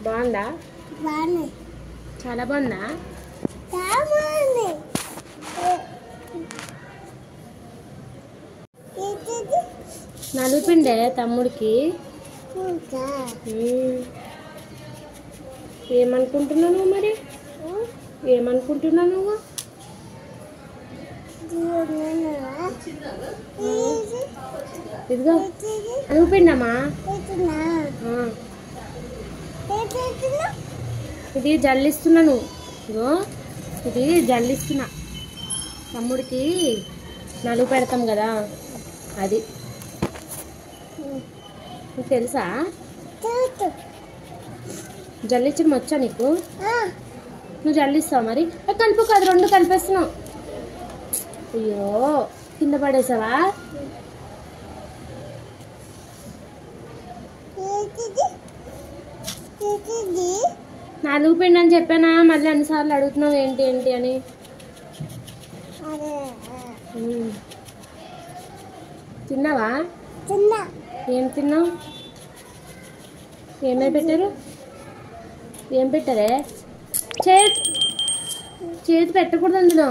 బాగుందా? బాగుంది. చాలా బాగుందా? బాగుంది. నలుపిండే తమ్ముడికి. ఏమనుకుంటున్నావు నువ్వు మరి? ఏమనుకుంటున్నావు నువ్వు? ఇదిగో నలుపిండమ్మా. ఇది జల్లిస్తున్నాను. ఇగో ఇది జల్లిస్తున్నా. తమ్ముడికి నలుగు పెడతాం కదా, అది నీకు తెలుసా? జల్లించడం వచ్చా నీకు? నువ్వు జల్లిస్తావు మరి? కలుపు కాదు, రెండు కలిపేస్తున్నావు. అయ్యో కింద పడేసావా? నలుగు పిండి అని చెప్పానా? మళ్ళీ అన్నిసార్లు అడుగుతున్నావు ఏంటి ఏంటి అని. తిన్నావా? ఏం తిన్నావు? ఏమై పెట్టారు? ఏం పెట్టారే? చేతి పెట్టకూడదు అందులో.